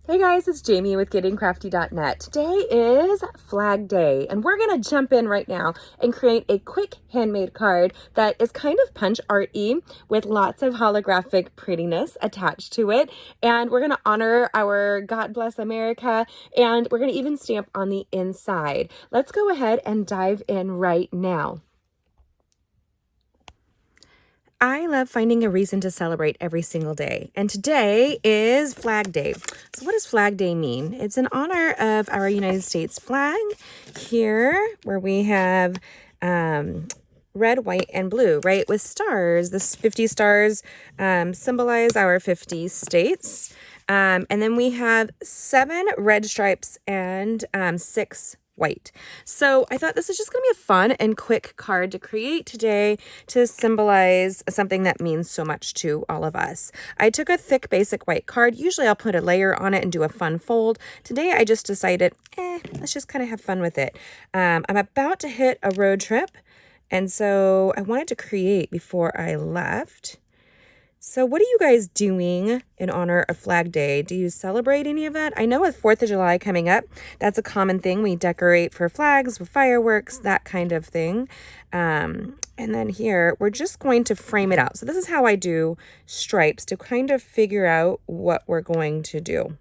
Hey guys, it's Jamie with gettingcrafty.net. Today is Flag Day, and we're gonna jump in right now and create a quick handmade card that is kind of punch art-y with lots of holographic prettiness attached to it. And we're gonna honor our God Bless America, and we're gonna even stamp on the inside. Let's go ahead and dive in right now. I love finding a reason to celebrate every single day, and today is Flag Day. So what does Flag Day mean? It's in honor of our United States flag here, where we have red, white, and blue, right, with stars. This 50 stars symbolize our 50 states. And then we have 7 red stripes and 6 white. So I thought this is just going to be a fun and quick card to create today to symbolize something that means so much to all of us. I took a thick basic white card. Usually I'll put a layer on it and do a fun fold. Today I just decided, let's just kind of have fun with it. I'm about to hit a road trip, and so I wanted to create before I left. So what are you guys doing in honor of Flag Day? Do you celebrate any of that? I know with 4th of July coming up, that's a common thing. We decorate for flags, with fireworks, that kind of thing. And then here, we're just going to frame it out. So this is how I do stripes to kind of figure out what we're going to do.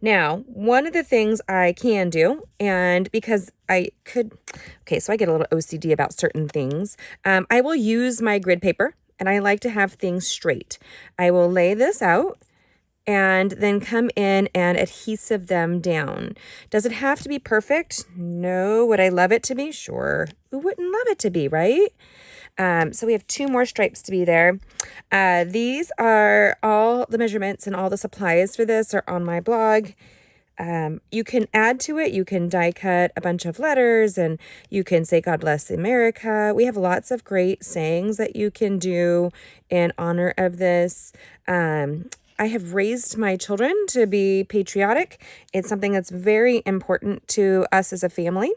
Now, one of the things I can do, and because I could, so I get a little OCD about certain things, I will use my grid paper. And I like to have things straight. I will lay this out and then come in and adhesive them down. Does it have to be perfect? No. Would I love it to be? Sure. Who wouldn't love it to be, right? So we have 2 more stripes to be there. These are all the measurements, and all the supplies for this are on my blog. You can add to it. You can die cut a bunch of letters, and you can say God bless America. We have lots of great sayings that you can do in honor of this. I have raised my children to be patriotic. It's something that's very important to us as a family.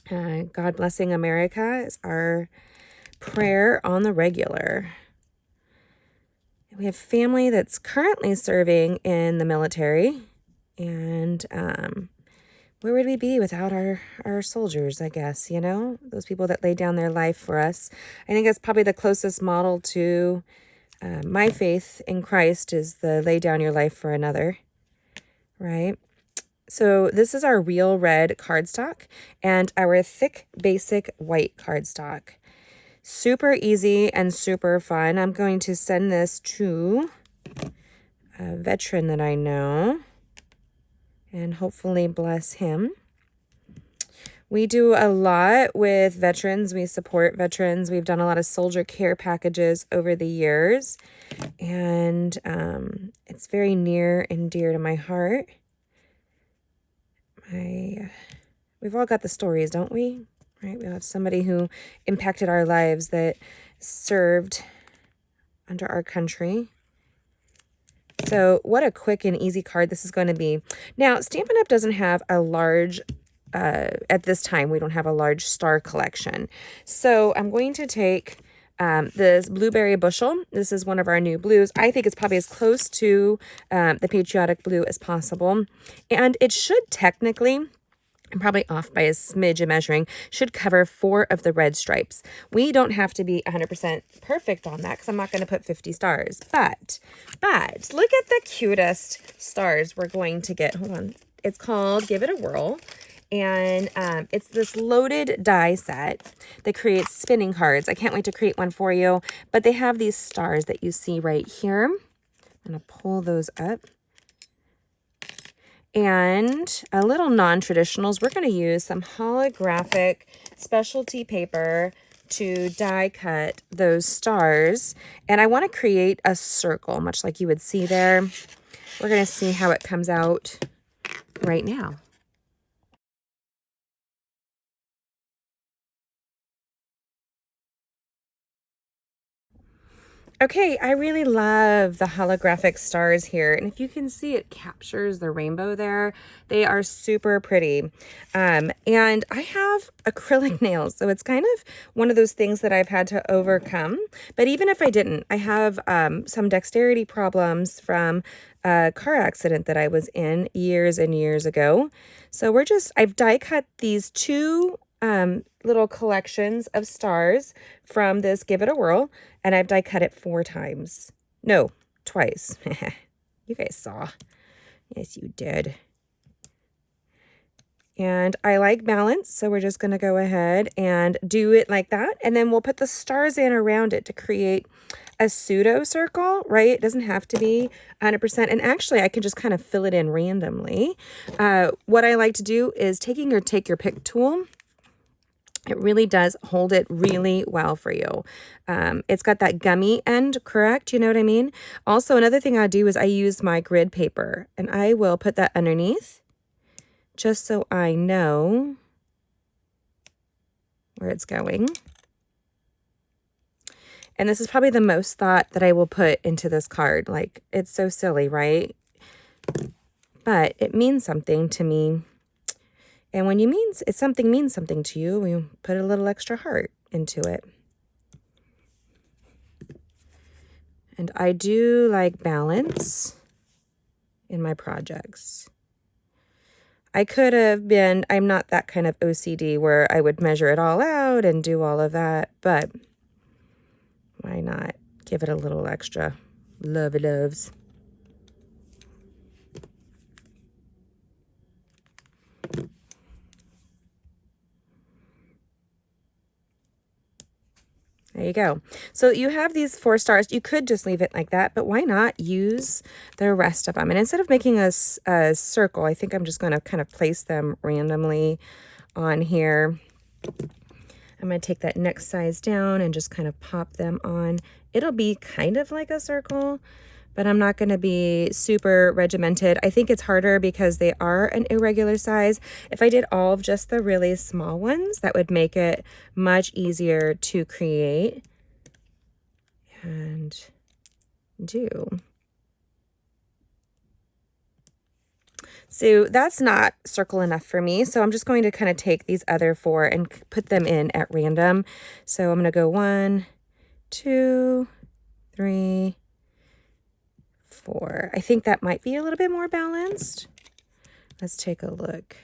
God blessing America is our prayer on the regular. We have family that's currently serving in the military. And where would we be without our soldiers, I guess, you know, those people that lay down their life for us. I think that's probably the closest model to my faith in Christ, is the lay down your life for another, right? So this is our real red cardstock and our thick basic white cardstock. Super easy and super fun. I'm going to send this to a veteran that I know and hopefully bless him. We do a lot with veterans. We support veterans. We've done a lot of soldier care packages over the years, and it's very near and dear to my heart. We've all got the stories, don't we? Right? We have somebody who impacted our lives that served under our country. So what a quick and easy card this is going to be. Now, Stampin' Up! Doesn't have a large, at this time, we don't have a large star collection. So I'm going to take this blueberry bushel. This is one of our new blues. I think it's probably as close to the patriotic blue as possible. And it should technically, I'm probably off by a smidge of measuring, should cover 4 of the red stripes. We don't have to be 100% perfect on that because I'm not going to put 50 stars. But look at the cutest stars we're going to get. Hold on. It's called Give It a Whirl. And it's this loaded die set that creates spinning cards. I can't wait to create one for you. But they have these stars that you see right here. I'm going to pull those up. And a little non-traditionals, we're going to use some holographic specialty paper to die cut those stars. And I want to create a circle, much like you would see there. We're going to see how it comes out right now. Okay, I really love the holographic stars here. And if you can see, it captures the rainbow there. They are super pretty. And I have acrylic nails, so it's kind of one of those things that I've had to overcome. But even if I didn't, I have some dexterity problems from a car accident that I was in years and years ago. So I've die cut these two little collections of stars from this Give It a Whirl, and I've die cut it 4 times. No, twice. You guys saw. Yes, you did. And I like balance, so we're just going to go ahead and do it like that, and then we'll put the stars in around it to create a pseudo circle, right? It doesn't have to be 100%, and actually I can just kind of fill it in randomly. What I like to do is take your pick tool. It really does hold it really well for you. It's got that gummy end, correct? You know what I mean? Also, another thing I do is I use my grid paper, and I will put that underneath just so I know where it's going. And this is probably the most thought that I will put into this card. Like, it's so silly, right? But it means something to me. And when something means something to you, you put a little extra heart into it. And I do like balance in my projects. I'm not that kind of OCD where I would measure it all out and do all of that, but why not give it a little extra lovey loves? There you go. So you have these 4 stars. You could just leave it like that, but why not use the rest of them? And instead of making a circle, I think I'm just going to kind of place them randomly on here. I'm going to take that next size down and just kind of pop them on. It'll be kind of like a circle, but I'm not going to be super regimented. I think it's harder because they are an irregular size. If I did all of just the really small ones, that would make it much easier to create and do. So that's not circle enough for me. So I'm just going to kind of take these other 4 and put them in at random. So I'm going to go 1, 2, 3, 4. I think that might be a little bit more balanced. Let's take a look.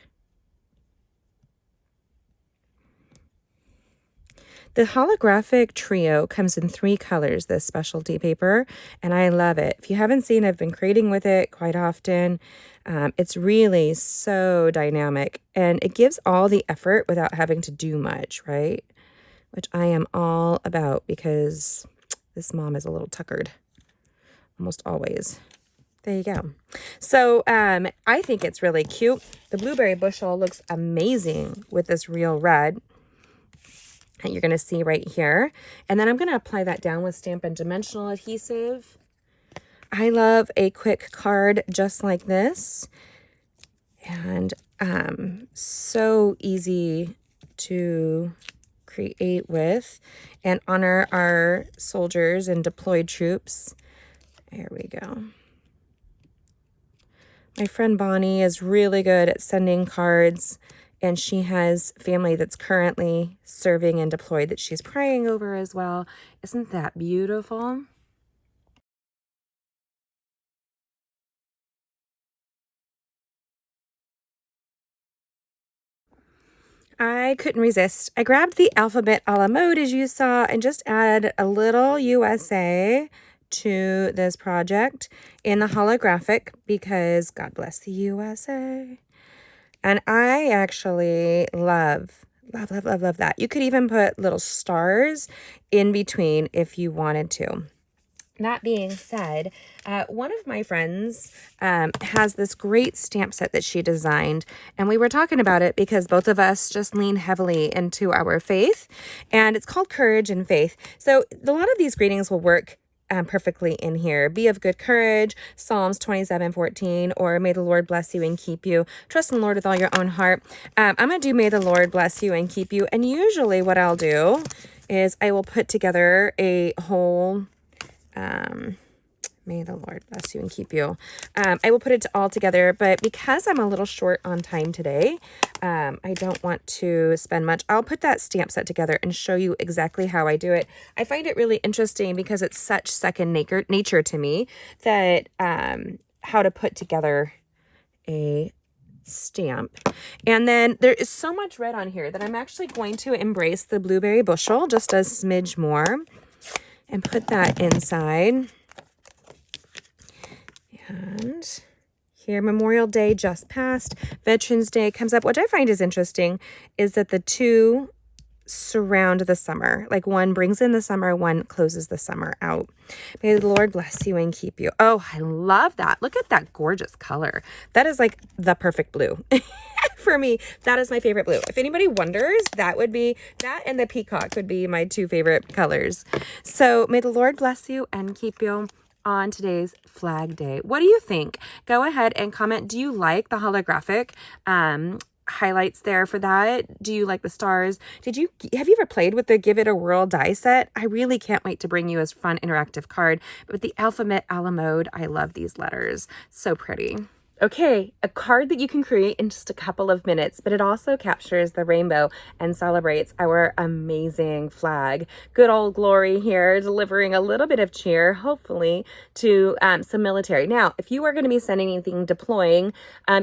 The holographic trio comes in 3 colors, this specialty paper, and I love it. If you haven't seen, I've been creating with it quite often. It's really so dynamic, and it gives all the effort without having to do much, right? Which I am all about because this mom is a little tuckered, almost always. There you go. So I think it's really cute. The blueberry bushel looks amazing with this real red that you're going to see right here. And then I'm going to apply that down with Stampin' Dimensional adhesive. I love a quick card just like this. And so easy to create with and honor our soldiers and deployed troops. There we go. My friend Bonnie is really good at sending cards, and she has family that's currently serving and deployed that she's praying over as well. Isn't that beautiful? I couldn't resist. I grabbed the alphabet a la mode, as you saw, and just added a little USA to this project in the holographic because God bless the USA. And I actually love that. You could even put little stars in between if you wanted to. That being said, one of my friends has this great stamp set that she designed, and we were talking about it because both of us just lean heavily into our faith, and it's called Courage and Faith. So a lot of these greetings will work perfectly in here. Be of good courage, Psalms 27:14, or may the Lord bless you and keep you. Trust in the Lord with all your own heart. I'm going to do may the Lord bless you and keep you, and usually what I'll do is I will put together a whole May the Lord bless you and keep you. I will put it all together, but because I'm a little short on time today, I don't want to spend much. I'll put that stamp set together and show you exactly how I do it. I find it really interesting because it's such second nature to me that how to put together a stamp. And then there is so much red on here that I'm actually going to embrace the blueberry bushel just a smidge more and put that inside. And here, Memorial Day just passed. Veterans Day comes up. What I find is interesting is that the two surround the summer. Like one brings in the summer, one closes the summer out. May the Lord bless you and keep you. Oh, I love that. Look at that gorgeous color. That is like the perfect blue. For me, that is my favorite blue. If anybody wonders, that would be that, and the peacock would be my two favorite colors. So may the Lord bless you and keep you on today's Flag Day. What do you think? Go ahead and comment. Do you like the holographic highlights there for that? Do you like the stars? Have you ever played with the Give It a Whirl die set? I really can't wait to bring you a fun interactive card. But with the alphabet a la mode, I love these letters. So pretty. Okay, a card that you can create in just a couple of minutes, but it also captures the rainbow and celebrates our amazing flag. Good old Glory here, delivering a little bit of cheer, hopefully, to some military. Now, if you are going to be sending anything deploying,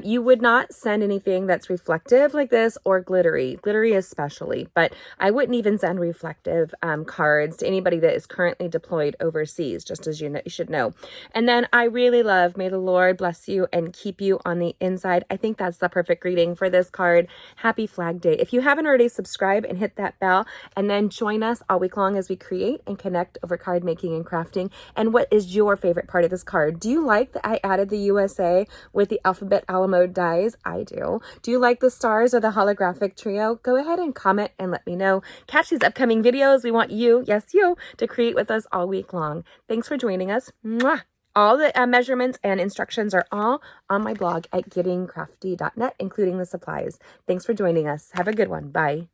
you would not send anything that's reflective like this or glittery especially, but I wouldn't even send reflective cards to anybody that is currently deployed overseas, just as you should know. And then I really love, may the Lord bless you and keep you on the inside. I think that's the perfect greeting for this card. Happy Flag Day. If you haven't already, subscribe and hit that bell, and then join us all week long as we create and connect over card making and crafting. And what is your favorite part of this card? Do you like that I added the USA with the alphabet a la mode dies? I do. Do you like the stars or the holographic trio? Go ahead and comment and let me know. Catch these upcoming videos. We want you, yes you, to create with us all week long. Thanks for joining us. Mwah! All the measurements and instructions are all on my blog at gettingcrafty.net, including the supplies. Thanks for joining us. Have a good one. Bye.